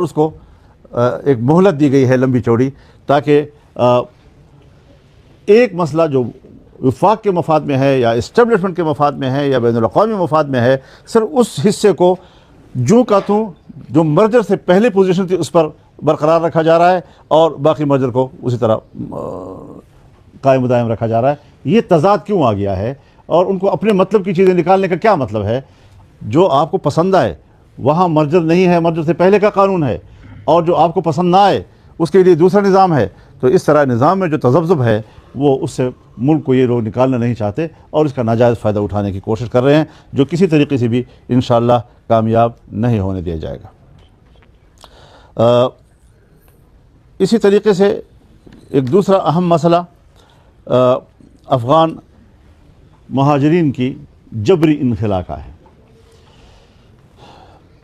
اس کو ایک مہلت دی گئی ہے لمبی چوڑی، تاکہ ایک مسئلہ جو وفاق کے مفاد میں ہے یا اسٹیبلشمنٹ کے مفاد میں ہے یا بین الاقوامی مفاد میں ہے، صرف اس حصے کو جو کا تو جو مرجر سے پہلے پوزیشن تھی اس پر برقرار رکھا جا رہا ہے، اور باقی مرجر کو اسی طرح قائم و دائم رکھا جا رہا ہے۔ یہ تضاد کیوں آ گیا ہے، اور ان کو اپنے مطلب کی چیزیں نکالنے کا کیا مطلب ہے؟ جو آپ کو پسند آئے وہاں مرجر نہیں ہے، مرجر سے پہلے کا قانون ہے، اور جو آپ کو پسند نہ آئے اس کے لیے دوسرا نظام ہے۔ تو اس طرح نظام میں جو تذبذب ہے وہ اس سے ملک کو یہ لوگ نکالنا نہیں چاہتے، اور اس کا ناجائز فائدہ اٹھانے کی کوشش کر رہے ہیں، جو کسی طریقے سے بھی انشاءاللہ کامیاب نہیں ہونے دیا جائے گا۔ اسی طریقے سے ایک دوسرا اہم مسئلہ افغان مہاجرین کی جبری انخلاء کا ہے۔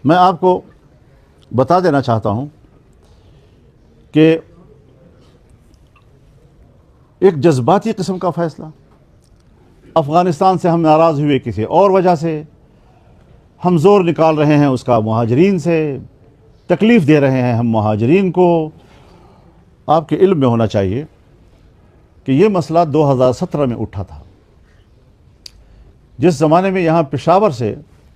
میں آپ کو بتا دینا چاہتا ہوں کہ ایک جذباتی قسم کا فیصلہ، افغانستان سے ہم ناراض ہوئے کسی اور وجہ سے، ہم زور نکال رہے ہیں اس کا مہاجرین سے، تکلیف دے رہے ہیں ہم مہاجرین کو۔ آپ کے علم میں ہونا چاہیے کہ یہ مسئلہ 2017 میں اٹھا تھا، جس زمانے میں یہاں پشاور سے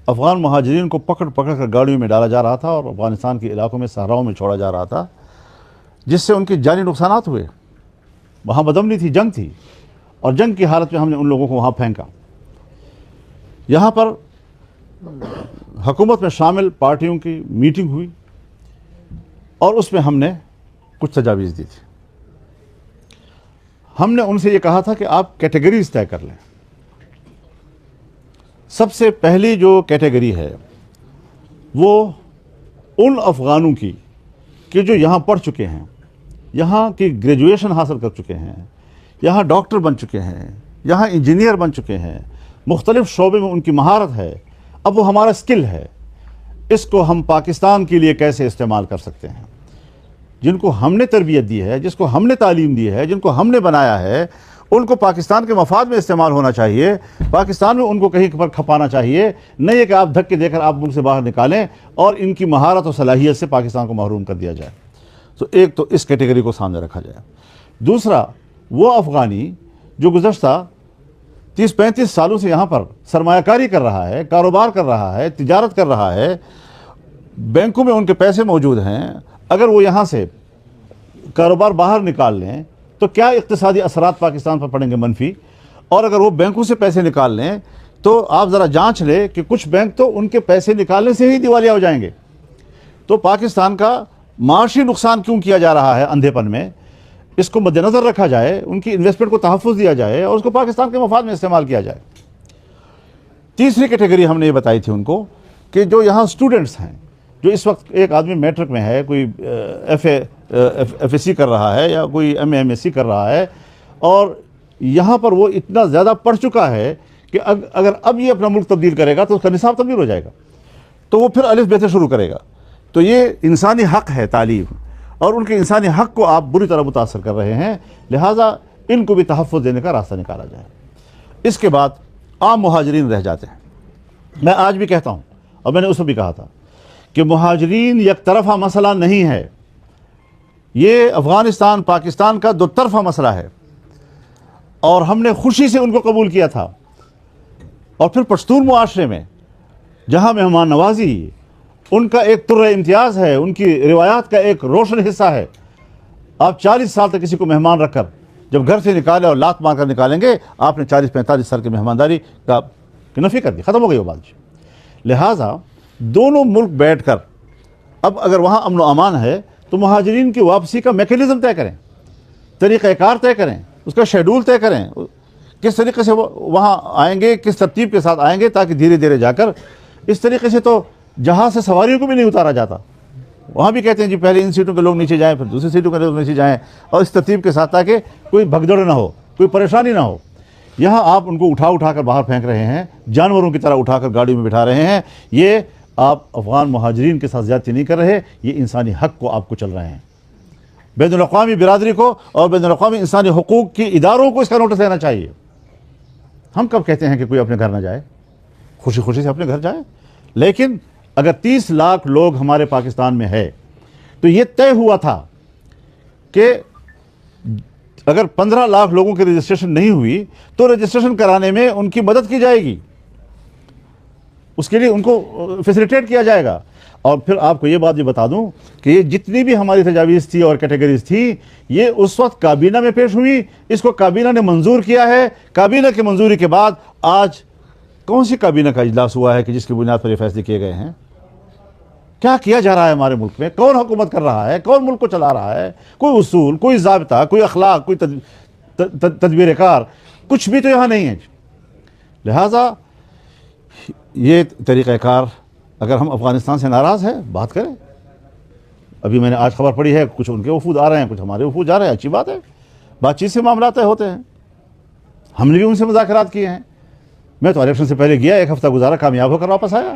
افغان مہاجرین کو پکڑ کر گاڑیوں میں ڈالا جا رہا تھا اور افغانستان کے علاقوں میں صحراؤں میں چھوڑا جا رہا تھا، جس سے ان کے جانی نقصانات ہوئے۔ وہاں بدامنی تھی، جنگ تھی، اور جنگ کی حالت میں ہم نے ان لوگوں کو وہاں پھینکا۔ یہاں پر حکومت میں شامل پارٹیوں کی میٹنگ ہوئی، اور اس میں ہم نے کچھ تجاویز دی تھی۔ ہم نے ان سے یہ کہا تھا کہ آپ کیٹیگریز طے کر لیں۔ سب سے پہلی جو کیٹیگری ہے وہ ان افغانوں کی کہ جو یہاں پڑھ چکے ہیں، یہاں کی گریجویشن حاصل کر چکے ہیں، یہاں ڈاکٹر بن چکے ہیں، یہاں انجینئر بن چکے ہیں، مختلف شعبے میں ان کی مہارت ہے۔ اب وہ ہمارا اسکل ہے، اس کو ہم پاکستان کے لیے کیسے استعمال کر سکتے ہیں؟ جن کو ہم نے تربیت دی ہے، جس کو ہم نے تعلیم دی ہے، جن کو ہم نے بنایا ہے، ان کو پاکستان کے مفاد میں استعمال ہونا چاہیے۔ پاکستان میں ان کو کہیں پر کھپانا چاہیے، نہیں ہے کہ آپ دھکے دے کر آپ ملک سے باہر نکالیں اور ان کی مہارت اور صلاحیت سے پاکستان کو محروم کر دیا جائے۔ تو ایک تو اس کیٹیگری کو سامنے رکھا جائے۔ دوسرا، وہ افغانی جو گزشتہ 30-35 سالوں سے یہاں پر سرمایہ کاری کر رہا ہے، کاروبار کر رہا ہے، تجارت کر رہا ہے، بینکوں میں ان کے پیسے موجود ہیں، اگر وہ یہاں سے کاروبار باہر نکال لیں تو کیا اقتصادی اثرات پاکستان پر پڑیں گے منفی؟ اور اگر وہ بینکوں سے پیسے نکال لیں تو آپ ذرا جانچ لیں کہ کچھ بینک تو ان کے پیسے نکالنے سے ہی دیوالیہ ہو جائیں گے۔ تو پاکستان کا معاشی نقصان کیوں کیا جا رہا ہے اندھے پن میں؟ اس کو مد نظر رکھا جائے، ان کی انویسٹمنٹ کو تحفظ دیا جائے اور اس کو پاکستان کے مفاد میں استعمال کیا جائے۔ تیسری کیٹیگری ہم نے یہ بتائی تھی ان کو کہ جو یہاں اسٹوڈنٹس ہیں، جو اس وقت ایک آدمی میٹرک میں ہے، کوئی ایف اے سی کر رہا ہے یا کوئی ایم ایس سی کر رہا ہے، اور یہاں پر وہ اتنا زیادہ پڑھ چکا ہے کہ اگر اب یہ اپنا ملک تبدیل کرے گا تو اس کا نصاب تبدیل ہو جائے گا، تو وہ پھر الف بے سے شروع کرے گا۔ تو یہ انسانی حق ہے تعلیم، اور ان کے انسانی حق کو آپ بری طرح متاثر کر رہے ہیں، لہٰذا ان کو بھی تحفظ دینے کا راستہ نکالا جائے۔ اس کے بعد عام مہاجرین رہ جاتے ہیں۔ میں آج بھی کہتا ہوں، اور میں نے اس میں بھی کہا تھا کہ مہاجرین یک طرفہ مسئلہ نہیں ہے، یہ افغانستان پاکستان کا دو طرفہ مسئلہ ہے، اور ہم نے خوشی سے ان کو قبول کیا تھا۔ اور پھر پشتون معاشرے میں جہاں مہمان نوازی ان کا ایک طرح امتیاز ہے، ان کی روایات کا ایک روشن حصہ ہے۔ آپ 40 سال تک کسی کو مہمان رکھ کر جب گھر سے نکالے اور لات مار کر نکالیں گے، آپ نے 40-45 سال کی مہمانداری کا نفی کر دی، ختم ہو گئی وہ بات۔ لہٰذا دونوں ملک بیٹھ کر اب اگر وہاں امن و امان ہے تو مہاجرین کی واپسی کا میکینزم طے کریں، طریقہ کار طے کریں، اس کا شیڈول طے کریں، کس طریقے سے وہ وہاں آئیں گے، کس ترتیب کے ساتھ آئیں گے، تاکہ دھیرے دھیرے جا کر اس طریقے سے تو جہاز سے سواریوں کو بھی نہیں اتارا جاتا۔ وہاں بھی کہتے ہیں جی پہلے ان سیٹوں کے لوگ نیچے جائیں، پھر دوسری سیٹوں کے لوگ نیچے جائیں، اور اس ترتیب کے ساتھ، تاکہ کوئی بھگدڑ نہ ہو، کوئی پریشانی نہ ہو۔ یہاں آپ ان کو اٹھا کر باہر پھینک رہے ہیں، جانوروں کی طرح اٹھا کر گاڑی میں بٹھا رہے ہیں۔ یہ آپ افغان مہاجرین کے ساتھ زیادتی نہیں کر رہے، یہ انسانی حق کو آپ کو چل رہے ہیں۔ بین الاقوامی برادری کو اور بین الاقوامی انسانی حقوق کی اداروں کو اس کا نوٹس لینا چاہیے۔ ہم کب کہتے ہیں کہ کوئی اپنے گھر نہ جائے؟ خوشی خوشی سے اپنے گھر جائے، لیکن اگر 30 لاکھ لوگ ہمارے پاکستان میں ہے تو یہ طے ہوا تھا کہ اگر 15 لاکھ لوگوں کی رجسٹریشن نہیں ہوئی تو رجسٹریشن کرانے میں ان کی مدد کی جائے گی، اس کے لیے ان کو فیسیلیٹیٹ کیا جائے گا۔ اور پھر آپ کو یہ بات بھی بتا دوں کہ یہ جتنی بھی ہماری تجاویز تھی اور کیٹیگریز تھی، یہ اس وقت کابینہ میں پیش ہوئی، اس کو کابینہ نے منظور کیا ہے۔ کابینہ کی منظوری کے بعد آج کون سی کابینہ کا اجلاس ہوا ہے کہ جس کی بنیاد پر یہ فیصلے کیے گئے ہیں؟ کیا کیا جا رہا ہے ہمارے ملک میں؟ کون حکومت کر رہا ہے؟ کون ملک کو چلا رہا ہے؟ کوئی اصول، کوئی ضابطہ، کوئی اخلاق، کوئی تدبیر کار، کچھ بھی تو یہاں نہیں ہے۔ لہٰذا یہ طریقہ کار، اگر ہم افغانستان سے ناراض ہیں بات کریں۔ ابھی میں نے آج خبر پڑھی ہے کچھ ان کے وفود آ رہے ہیں، کچھ ہمارے وفود جا رہے ہیں، اچھی بات ہے، بات چیت سے معاملات طے ہوتے ہیں۔ ہم نے بھی ان سے مذاکرات کیے ہیں۔ میں تو الیکشن سے پہلے گیا، 1 ہفتہ گزارا، کامیاب ہو کر واپس آیا۔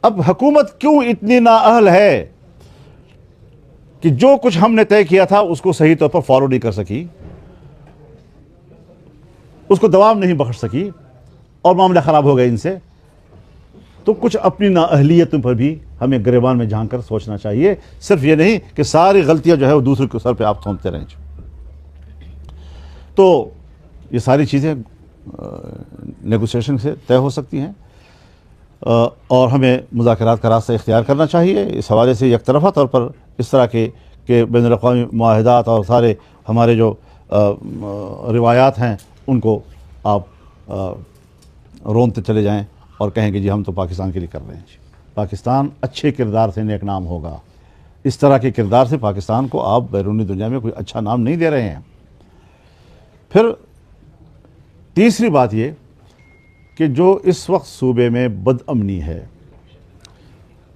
اب حکومت کیوں اتنی نااہل ہے کہ جو کچھ ہم نے طے کیا تھا اس کو صحیح طور پر فالو نہیں کر سکی، اس کو دوام نہیں بخش سکی اور معاملہ خراب ہو گئے ان سے؟ تو کچھ اپنی نااہلیتوں پر بھی ہمیں گریبان میں جھانک کر سوچنا چاہیے، صرف یہ نہیں کہ ساری غلطیاں جو ہے وہ دوسرے کے سر پہ آپ تھوپتے رہیں۔ تو یہ ساری چیزیں نیگوسیشن سے طے ہو سکتی ہیں، اور ہمیں مذاکرات کا راستہ اختیار کرنا چاہیے۔ اس حوالے سے یک طرفہ طور پر اس طرح کے کہ بین الاقوامی معاہدات اور سارے ہمارے جو روایات ہیں ان کو آپ رونتے چلے جائیں اور کہیں کہ جی ہم تو پاکستان کے لیے کر رہے ہیں۔ جی پاکستان اچھے کردار سے نیک نام ہوگا۔ اس طرح کے کردار سے پاکستان کو آپ بیرونی دنیا میں کوئی اچھا نام نہیں دے رہے ہیں۔ پھر تیسری بات یہ کہ جو اس وقت صوبے میں بد امنی ہے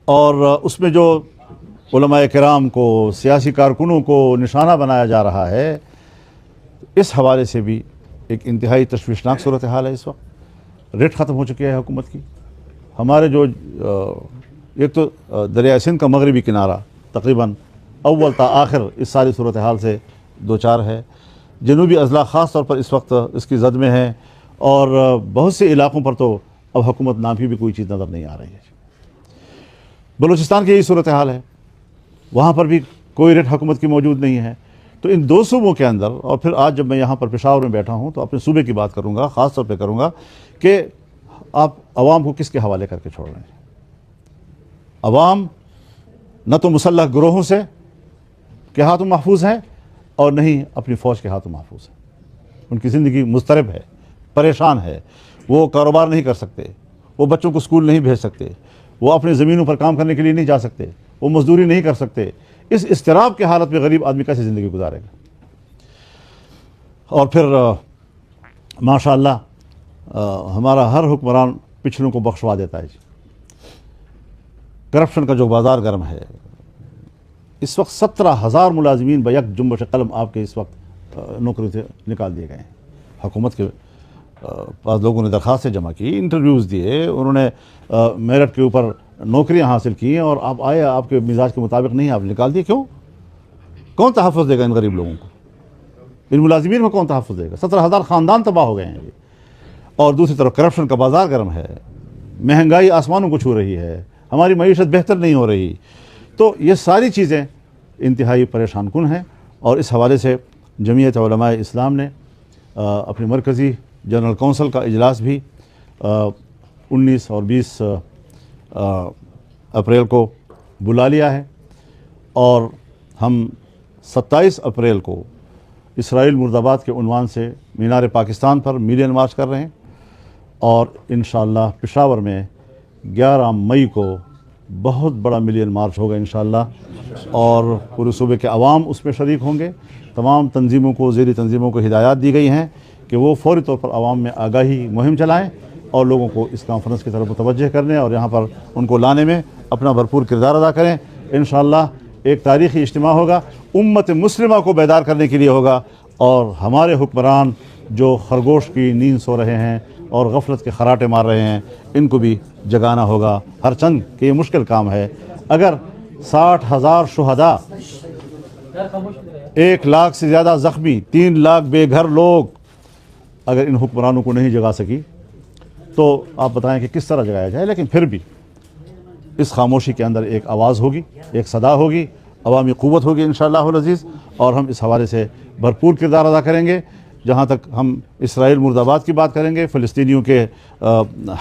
اور اس میں جو علماء کرام کو، سیاسی کارکنوں کو نشانہ بنایا جا رہا ہے، اس حوالے سے بھی ایک انتہائی تشویشناک صورتحال ہے۔ اس وقت ریٹ ختم ہو چکی ہے حکومت کی۔ ہمارے جو ایک تو دریائے سندھ کا مغربی کنارہ تقریباً اول تا آخر اس ساری صورتحال سے دوچار ہے۔ جنوبی اضلاع خاص طور پر اس وقت اس کی زد میں ہے، اور بہت سے علاقوں پر تو اب حکومت نام کی بھی کوئی چیز نظر نہیں آ رہی ہے۔ بلوچستان کی یہی صورتحال ہے، وہاں پر بھی کوئی ریٹ حکومت کی موجود نہیں ہے۔ تو ان دو صوبوں کے اندر، اور پھر آج جب میں یہاں پر پشاور میں بیٹھا ہوں تو اپنے صوبے کی بات کروں گا، خاص طور پہ کروں گا کہ آپ عوام کو کس کے حوالے کر کے چھوڑ رہے ہیں۔ عوام نہ تو مسلح گروہوں سے کے ہاتھوں محفوظ ہیں اور نہ ہی اپنی فوج کے ہاتھوں محفوظ ہیں۔ ان کی زندگی مضطرب ہے، پریشان ہے، وہ کاروبار نہیں کر سکتے، وہ بچوں کو اسکول نہیں بھیج سکتے، وہ اپنی زمینوں پر کام کرنے کے لیے نہیں جا سکتے، وہ مزدوری نہیں کر سکتے۔ اس اضطراب کی حالت میں غریب آدمی کیسے زندگی گزارے گا؟ اور پھر ماشاء اللہ ہمارا ہر حکمران پچھلوں کو بخشوا دیتا ہے۔ کرپشن کا جو بازار گرم ہے، اس وقت 17,000 ملازمین بیک جنبش قلم آپ کے اس وقت نوکری سے نکال دیے گئے ہیں۔ حکومت کے پاس لوگوں نے درخواستیں جمع کی، انٹرویوز دیے، انہوں نے میرٹ کے اوپر نوکریاں حاصل کی ہیں، اور آپ آئے، آپ کے مزاج کے مطابق نہیں، آپ نکال دیے۔ کیوں؟ کون تحفظ دے گا ان غریب لوگوں کو؟ ان ملازمین کو کون تحفظ دے گا؟ 17,000 خاندان تباہ ہو گئے ہیں یہ۔ اور دوسری طرف کرپشن کا بازار گرم ہے، مہنگائی آسمانوں کو چھو رہی ہے، ہماری معیشت بہتر نہیں ہو رہی۔ تو یہ ساری چیزیں انتہائی پریشان کن ہیں، اور اس حوالے سے جمعیت علماء اسلام نے اپنی مرکزی جنرل کونسل کا اجلاس بھی 19 اور 20 اپریل کو بلا لیا ہے، اور ہم 27 اپریل کو اسرائیل مرد آباد کے عنوان سے مینار پاکستان پر میلین مارچ کر رہے ہیں، اور انشاءاللہ پشاور میں 11 مئی کو بہت بڑا میلین مارچ ہوگا انشاءاللہ، اور پورے صوبے کے عوام اس میں شریک ہوں گے۔ تمام تنظیموں کو، ذیلی تنظیموں کو ہدایات دی گئی ہیں کہ وہ فوری طور پر عوام میں آگاہی مہم چلائیں اور لوگوں کو اس کانفرنس کی طرف متوجہ کرنے اور یہاں پر ان کو لانے میں اپنا بھرپور کردار ادا کریں۔ انشاءاللہ ایک تاریخی اجتماع ہوگا، امت مسلمہ کو بیدار کرنے کے لیے ہوگا، اور ہمارے حکمران جو خرگوش کی نیند سو رہے ہیں اور غفلت کے خراٹے مار رہے ہیں، ان کو بھی جگانا ہوگا ہر چند کہ یہ مشکل کام ہے۔ اگر 60,000 شہداء، 1 لاکھ سے زیادہ زخمی، 3 لاکھ بے گھر لوگ اگر ان حکمرانوں کو نہیں جگا سکی تو آپ بتائیں کہ کس طرح جگایا جائے۔ لیکن پھر بھی اس خاموشی کے اندر ایک آواز ہوگی، ایک صدا ہوگی، عوامی قوت ہوگی انشاءاللہ العزیز، اور ہم اس حوالے سے بھرپور کردار ادا کریں گے۔ جہاں تک ہم اسرائیل مرد آباد کی بات کریں گے، فلسطینیوں کے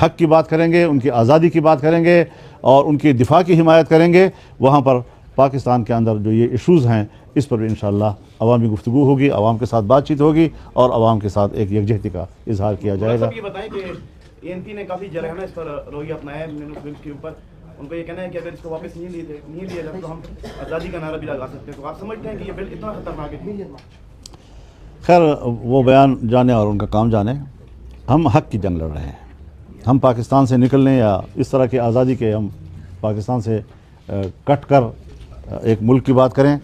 حق کی بات کریں گے، ان کی آزادی کی بات کریں گے اور ان کی دفاع کی حمایت کریں گے، وہاں پر پاکستان کے اندر جو یہ ایشوز ہیں اس پر بھی انشاءاللہ عوامی گفتگو ہوگی، عوام کے ساتھ بات چیت ہوگی اور عوام کے ساتھ ایک یکجہتی کا اظہار کیا جائے گا۔ یہ بتائیں کہ ANP نے کافی جرحانہ اس پر رویہ اپنایا ہے بل کے اوپر، ان کا یہ کہنا ہے کہ اگر اس کو واپس نہیں لیا جائے تو ہم آزادی کا نعرہ بھی لگا سکتے ہیں، تو آپ سمجھتے ہیں کہ یہ بل اتنا خطرناک ہے؟ خیر وہ بیان جانے اور ان کا کام جانے، ہم حق کی جنگ لڑ رہے ہیں۔ ہم پاکستان سے نکلنے یا اس طرح کی آزادی کے ہم پاکستان سے کٹ کر ایک ملک کی بات کریں،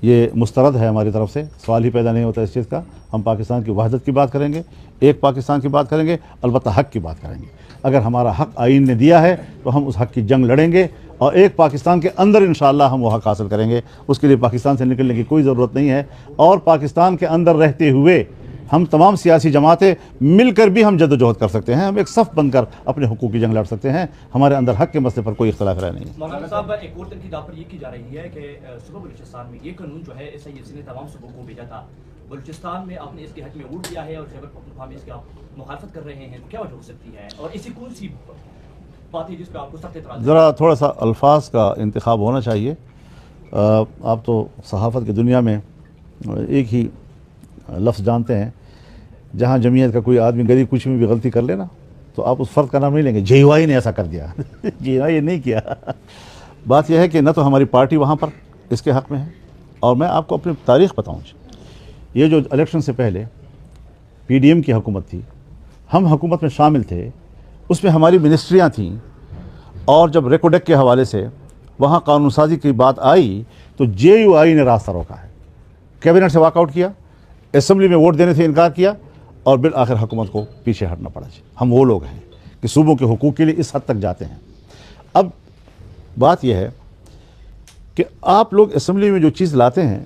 یہ مسترد ہے ہماری طرف سے، سوال ہی پیدا نہیں ہوتا اس چیز کا۔ ہم پاکستان کی وحدت کی بات کریں گے، ایک پاکستان کی بات کریں گے، البتہ حق کی بات کریں گے۔ اگر ہمارا حق آئین نے دیا ہے تو ہم اس حق کی جنگ لڑیں گے اور ایک پاکستان کے اندر انشاءاللہ ہم وہ حق حاصل کریں گے۔ اس کے لیے پاکستان سے نکلنے کی کوئی ضرورت نہیں ہے، اور پاکستان کے اندر رہتے ہوئے ہم تمام سیاسی جماعتیں مل کر بھی ہم جد و جہد کر سکتے ہیں، ہم ایک صف بن کر اپنے حقوق کی جنگ لڑ سکتے ہیں۔ ہمارے اندر حق کے مسئلے پر کوئی اختلاف رائے نہیں ہے۔ مولانا صاحب ایک اور تنقید آپ پر یہ کی جا رہی ہے کہ صوبہ بلوچستان میں یہ قانون جو ہے SIS نے تمام صوبوں کو بھیجا تھا، بلوچستان میں آپ نے اس کے حق میں ووٹ دیا ہے اور خیبر پختونخوا میں اس کی آپ مخالفت کر رہے ہیں، تو کیا وجہ ہو سکتی ہے اور ایسی کون سی بات ہے جس پہ آپ کو سخت اعتراض ہے؟ ذرا تھوڑا سا الفاظ کا انتخاب ہونا چاہیے۔ آپ تو صحافت کی دنیا میں ایک ہی لفظ جانتے ہیں، جہاں جمعیت کا کوئی آدمی غریب کچھ میں بھی غلطی کر لینا تو آپ اس فرد کا نام نہیں لیں گے JY نے ایسا کر دیا۔ JY نے نہیں کیا۔ بات یہ ہے کہ نہ تو ہماری پارٹی وہاں پر اس کے حق میں ہے، اور میں آپ کو اپنی تاریخ بتاؤں، یہ جو الیکشن سے پہلے PDM کی حکومت تھی، ہم حکومت میں شامل تھے، اس میں ہماری منسٹریاں تھیں، اور جب ریکوڈیک کے حوالے سے وہاں قانون سازی کی بات آئی تو JUI نے راستہ روکا ہے، کیبنٹ سے واک آؤٹ کیا، اسمبلی میں ووٹ دینے سے انکار کیا، اور بالآخر حکومت کو پیچھے ہٹنا پڑا۔ ہم وہ لوگ ہیں کہ صوبوں کے حقوق کے لیے اس حد تک جاتے ہیں۔ اب بات یہ ہے کہ آپ لوگ اسمبلی میں جو چیز لاتے ہیں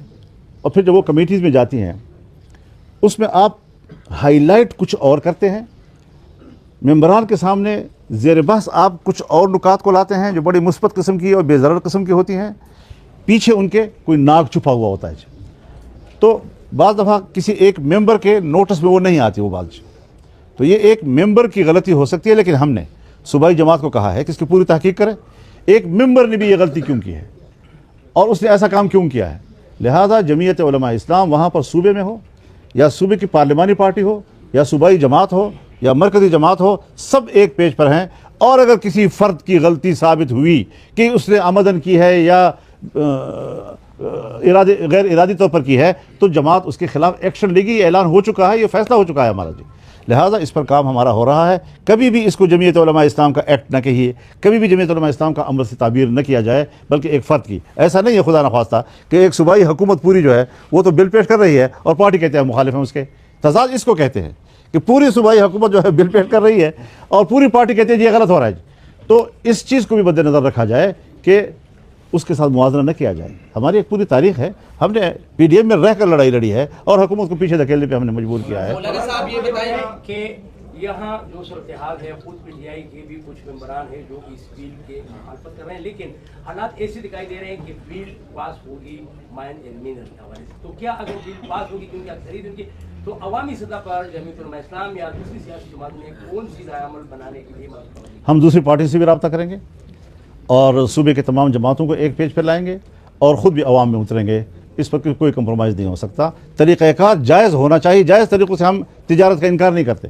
اور پھر جب وہ کمیٹیز میں جاتی ہیں اس میں آپ ہائی لائٹ کچھ اور کرتے ہیں، ممبران کے سامنے زیر بحث آپ کچھ اور نکات کو لاتے ہیں جو بڑی مثبت قسم کی اور بے ضرر قسم کی ہوتی ہیں، پیچھے ان کے کوئی ناک چھپا ہوا ہوتا ہے۔ تو بعض دفعہ کسی ایک ممبر کے نوٹس میں وہ نہیں آتی وہ بات، تو یہ ایک ممبر کی غلطی ہو سکتی ہے، لیکن ہم نے صوبائی جماعت کو کہا ہے کہ اس کی پوری تحقیق کرے، ایک ممبر نے بھی یہ غلطی کیوں کی ہے اور اس نے ایسا کام کیوں کیا ہے۔ لہذا جمعیت علماء اسلام وہاں پر صوبے میں ہو یا صوبے کی پارلیمانی پارٹی ہو یا صوبائی جماعت ہو یا مرکزی جماعت ہو، سب ایک پیج پر ہیں، اور اگر کسی فرد کی غلطی ثابت ہوئی کہ اس نے آمدن کی ہے یا غیر ارادی طور پر کی ہے تو جماعت اس کے خلاف ایکشن لے گی۔ یہ اعلان ہو چکا ہے، یہ فیصلہ ہو چکا ہے ہمارا لہٰذا اس پر کام ہمارا ہو رہا ہے۔ کبھی بھی اس کو جمعیت علماء اسلام کا ایکٹ نہ کہیے، کبھی بھی جمعیت علماء اسلام کا عمل سے تعبیر نہ کیا جائے، بلکہ ایک فرد کی۔ ایسا نہیں ہے خدا نخواستہ کہ ایک صوبائی حکومت پوری جو ہے وہ تو بل پیش کر رہی ہے اور پارٹی کہتے ہیں مخالف ہیں اس کے، تضاد اس کو کہتے ہیں کہ پوری صوبائی حکومت جو ہے بل پیش کر رہی ہے اور پوری پارٹی کہتے ہیں یہ غلط ہو رہا ہے۔ تو اس چیز کو بھی مد نظر رکھا جائے کہ اس کے ساتھ موازنہ نہ کیا جائے۔ ہماری ایک پوری تاریخ ہے، ہم نے PDM میں رہ کر لڑائی لڑی ہے اور حکومت کو پیچھے دھکیلنے پہ ہم نے مجبور کیا ہے۔ مولانا صاحب یہ بتائیں کہ یہاں جو صورتحال ہے، خود PTI کے بھی کچھ ممبران ہیں جو اس بل کے مخالفت کر رہے ہیں، لیکن حالات ایسے دکھائی دے رہے ہیں کہ بل پاس ہوگی مائن ایلمینر کے حوالے سے، تو کیا اگر بل پاس ہوگی کیونکہ اکثریت ان کی، تو عوامی سطح پر جمعیت علماء اسلام یا دوسری سیاسی جماعتوں نے کون سی رائے عمل بنانے کے لیے مدد کریں گے؟ ہم دوسری پارٹی سے بھی رابطہ کریں گے اور صوبے کے تمام جماعتوں کو ایک پیج پہ لائیں گے اور خود بھی عوام میں اتریں گے۔ اس پر کوئی کمپرومائز نہیں ہو سکتا۔ طریقہ کار جائز ہونا چاہیے، جائز طریقوں سے ہم تجارت کا انکار نہیں کرتے،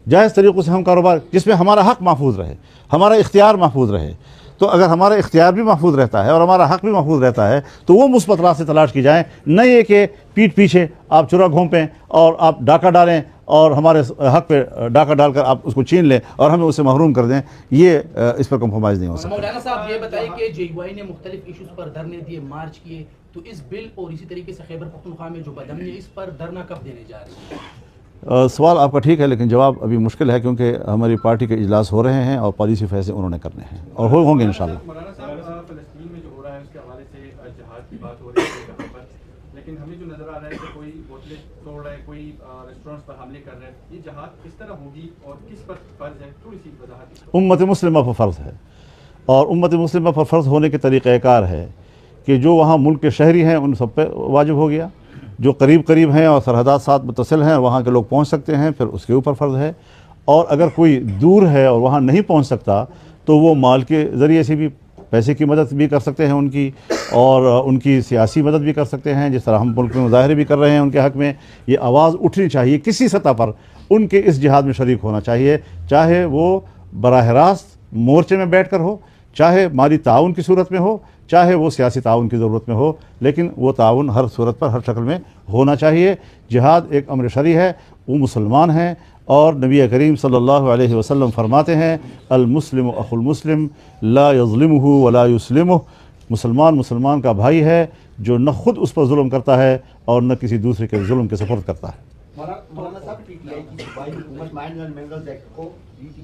جائز طریقوں سے ہم کاروبار جس میں ہمارا حق محفوظ رہے، ہمارا اختیار محفوظ رہے۔ تو اگر ہمارا اختیار بھی محفوظ رہتا ہے اور ہمارا حق بھی محفوظ رہتا ہے تو وہ مثبت راستے تلاش کی جائیں، نہ یہ کہ پیٹھ پیچھے آپ چرا گھونپیں اور آپ ڈاکہ ڈالیں اور ہمارے حق پہ ڈاکہ ڈال کر آپ اس کو چھین لیں اور ہمیں اسے محروم کر دیں۔ یہ اس پر کمپرومائز نہیں ہو سکتا۔ مولانا صاحب یہ بتائیں کہ JUI نے مختلف ایشوز پر دھرنے دیے، مارچ کیے، تو اس بل اور اسی طریقے سے خیبر پختونخوا میں جو بدامنی ہے اس پر دھرنا کب دینے جا رہے ہیں؟ سوال آپ کا ٹھیک ہے لیکن جواب ابھی مشکل ہے کیونکہ ہماری پارٹی کے اجلاس ہو رہے ہیں اور پالیسی فیصلے انہوں نے کرنے ہیں اور ہوں گے انشاءاللہ۔ مولانا صاحب فلسطین میں جو ہو رہا ہے اس کے حوالے سے جہاد کی بات ہو رہی ہے یہاں پر، لیکن ہمیں جو نظر آ رہا ہے کہ کوئی بوتلیں توڑ رہا ہے، کوئی ریسٹورینٹس پر حملے کر رہے ہیں، یہ جہاد کس طرح ہوگی اور کس پر فرض ہے؟ تھوڑی سی وضاحت۔ امت مسلمہ پر فرض ہے، اور امت مسلمہ پر فرض ہونے کے طریقہ کار ہے کہ جو وہاں ملک کے شہری ہیں ان سب پہ واجب ہو گیا، جو قریب قریب ہیں اور سرحدات ساتھ متصل ہیں وہاں کے لوگ پہنچ سکتے ہیں، پھر اس کے اوپر فرض ہے، اور اگر کوئی دور ہے اور وہاں نہیں پہنچ سکتا تو وہ مال کے ذریعے سے بھی پیسے کی مدد بھی کر سکتے ہیں ان کی، اور ان کی سیاسی مدد بھی کر سکتے ہیں، جس طرح ہم ملک میں مظاہرے بھی کر رہے ہیں ان کے حق میں۔ یہ آواز اٹھنی چاہیے، کسی سطح پر ان کے اس جہاد میں شریک ہونا چاہیے، چاہے وہ براہ راست مورچے میں بیٹھ کر ہو، چاہے مالی تعاون کی صورت میں ہو، چاہے وہ سیاسی تعاون کی ضرورت میں ہو، لیکن وہ تعاون ہر صورت پر ہر شکل میں ہونا چاہیے۔ جہاد ایک امر شرعی ہے، وہ مسلمان ہیں، اور نبی کریم صلی اللہ علیہ وسلم فرماتے ہیں المسلم اخو المسلم لا یظلمہ ولا یسلمہ، مسلمان مسلمان کا بھائی ہے جو نہ خود اس پر ظلم کرتا ہے اور نہ کسی دوسرے کے ظلم کے سپرد کرتا ہے۔ مولانا صاحب پی ٹی آئی کی صوبائی حکومت مائنز اینڈ منرلز ایکٹ کو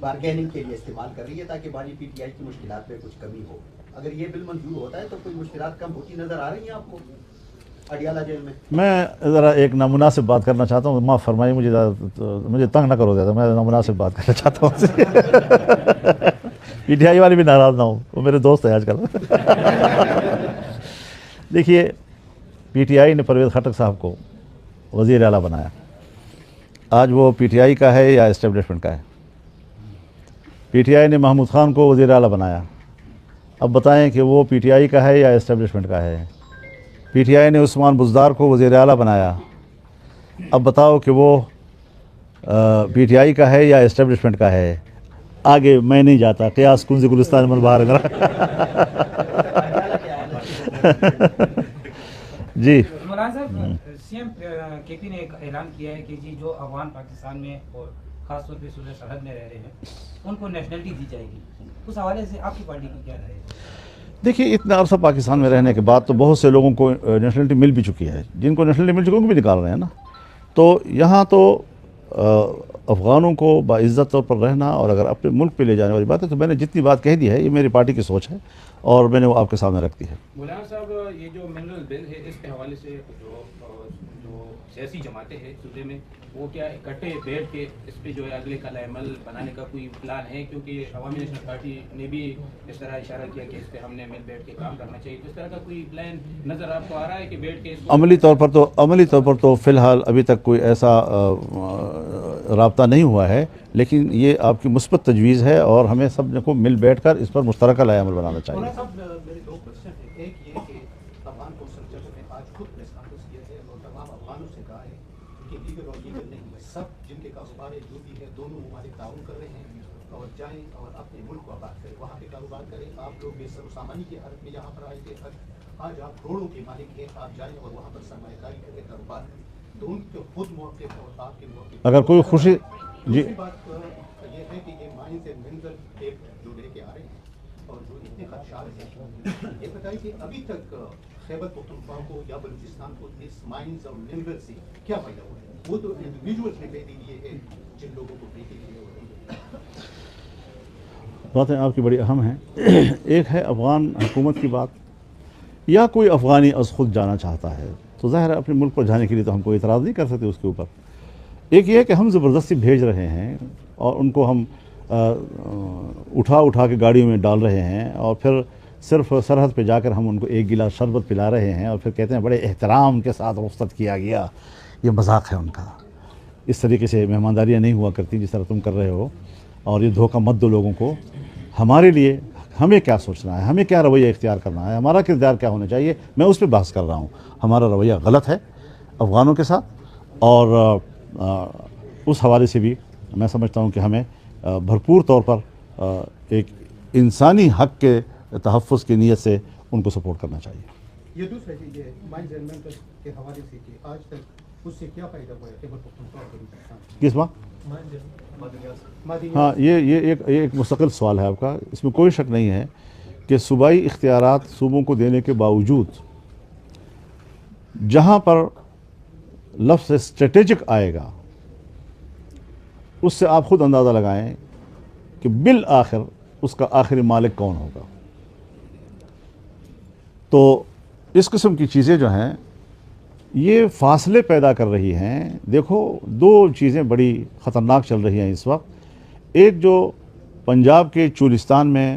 بارگیننگ کے لیے استعمال کر رہی ہے تاکہ بانی پی ٹی آئی کی مشکلات میں کچھ کمی ہو، اگر یہ بل منظور ہوتا ہے تو کوئی مشکلات کم ہوتی نظر آ رہی ہیں آپ کو اڈیالہ جیل میں؟ میں ذرا ایک نامناسب بات کرنا چاہتا ہوں، معاف فرمائیے مجھے تنگ نہ کرو زیادہ، میں نامناسب بات کرنا چاہتا ہوں پی ٹی آئی والے بھی ناراض نہ ہوں، وہ میرے دوست ہیں آج کل۔ دیکھیے، پی ٹی آئی نے پرویز خٹک صاحب کو وزیر اعلیٰ بنایا، آج وہ پی ٹی آئی کا ہے یا اسٹیبلشمنٹ کا ہے؟ پی ٹی آئی نے محمود خان کو وزیر اعلیٰ بنایا، اب بتائیں کہ وہ پی ٹی آئی کا ہے یا اسٹیبلشمنٹ کا ہے؟ پی ٹی آئی نے عثمان بزدار کو وزیر اعلیٰ بنایا، اب بتاؤ کہ وہ پی ٹی آئی کا ہے یا اسٹیبلشمنٹ کا ہے؟ آگے میں نہیں جاتا، قیاس کنز گلستان من باہر جی مولانا صاحب، سی ایم کے پی نے ایک اعلان کیا ہے کہ جی جو افغان پاکستان میں اور خاص طور پہ صوبہ سرحد میں رہ رہے ہیں ان کو نیشنلٹی دی جائے گی، اس حوالے سے آپ کی پارٹی کی کیا رائے ہے؟ دیکھیے، اتنا عرصہ پاکستان میں رہنے کے بعد تو بہت سے لوگوں کو نیشنلٹی مل بھی چکی ہے، جن کو نیشنلٹی مل چکی ان کو بھی نکال رہے ہیں نا، تو یہاں تو افغانوں کو باعزت طور پر رہنا اور اگر اپنے ملک پہ لے جانے والی بات ہے، تو میں نے جتنی بات کہہ دی ہے یہ میری پارٹی کی سوچ ہے اور میں نے وہ آپ کے سامنے رکھ دی ہے۔ مولانا صاحب، یہ جو منرل بل ہے اس کے حوالے سے جو سیاسی جماعتیں ہیں صوبے میں وہ کیا اکٹھے بیٹھ کے اس پہ جو ہے اگلے کلا عمل بنانے کا کوئی پلان ہے؟ کیونکہ عوامی نیشنل پارٹی نے بھی اس طرح اشارہ کیا کہ اس پہ ہم نے مل بیٹھ کے کام کرنا چاہیے، تو اس طرح کا کوئی پلان نظر آپ کو آ رہا ہے کہ بیٹھ کے عملی طور پر تو فی الحال ابھی تک کوئی ایسا رابطہ نہیں ہوا ہے، لیکن یہ آپ کی مثبت تجویز ہے اور ہمیں سب کو مل بیٹھ کر اس پر مشترکہ لائحہ عمل بنانا چاہیے۔ مولانا صاحب، میرے دو کوشچن ہیں، ایک یہ کہ افغان کونسل جنرل نے آج خود پریس کانفرنس کیا ہے اور تمام افغانوں سے کہا ہے کہ لیگل اور لیگل نہیں، سب جن کے کاروبار ہے جو بھی ہے دونوں ممالک تعاون کر رہے ہیں اور جائیں اور اپنے ملک کو آباد کریں، وہاں پہ کاروبار کریں۔ آپ لوگ بے سر و سامانی کی حالت میں یہاں پر آئے تھے، آج آپ کروڑوں کے مالک ہیں، آپ جائیں اور وہاں پر سرمایہ کاری کریں، کاروبار کریں۔ دونوں کے خود موقف اور آپ کے موقف، اگر کوئی خوشی جی دوسری بات یہ ہے کہ یہ مائنز اینڈ منرل ایکٹ جو لے کے آ رہے ہیں اور جو اتنے خدشات ہیں، یہ بتائیے کہ ابھی تک خیبر پختونخوا کو یا بلوچستان کو اس مائنز اور منرل سے کیا فائدہ ہوا ہے؟ وہ تو انڈیویجولس نے پیسے دیے ہیں، جن لوگوں کو پیسے دیے ہوتے ہیں۔ باتیں آپ کی بڑی اہم ہیں۔ ایک ہے افغان حکومت کی بات، یا کوئی افغانی از خود جانا چاہتا ہے تو ظاہر ہے اپنے ملک پر جانے کے لیے تو ہم کوئی اعتراض نہیں کر سکتے اس کے اوپر۔ ایک یہ ہے کہ ہم زبردستی بھیج رہے ہیں اور ان کو ہم اٹھا کے گاڑیوں میں ڈال رہے ہیں اور پھر صرف سرحد پہ جا کر ہم ان کو ایک گلاس شربت پلا رہے ہیں اور پھر کہتے ہیں بڑے احترام کے ساتھ رخصت کیا گیا۔ یہ مذاق ہے ان کا، اس طریقے سے مہمانداریاں نہیں ہوا کرتی جس طرح تم کر رہے ہو، اور یہ دھوکہ مت دو لوگوں کو۔ ہمارے لیے ہمیں کیا سوچنا ہے، ہمیں کیا رویہ اختیار کرنا ہے، ہمارا کردار کیا ہونا چاہیے، میں اس پہ بحث کر رہا ہوں۔ ہمارا رویہ غلط ہے افغانوں کے ساتھ، اور اس حوالے سے بھی میں سمجھتا ہوں کہ ہمیں بھرپور طور پر ایک انسانی حق کے تحفظ کی نیت سے ان کو سپورٹ کرنا چاہیے۔ یہ دوسرا چیز ہے مائنز اینڈ منرل کے حوالے سے کہ آج تک اس سے کیا فائدہ ہوا ہے خیبر پختونخوا اور بلوچستان؟ کس بات؟ ہاں، یہ ایک مستقل سوال ہے آپ کا، اس میں کوئی شک نہیں ہے کہ صوبائی اختیارات صوبوں کو دینے کے باوجود جہاں پر لفظ اسٹریٹجک آئے گا اس سے آپ خود اندازہ لگائیں کہ بالآخر اس کا آخری مالک کون ہوگا۔ تو اس قسم کی چیزیں جو ہیں یہ فاصلے پیدا کر رہی ہیں۔ دیکھو، دو چیزیں بڑی خطرناک چل رہی ہیں اس وقت۔ ایک جو پنجاب کے چولستان میں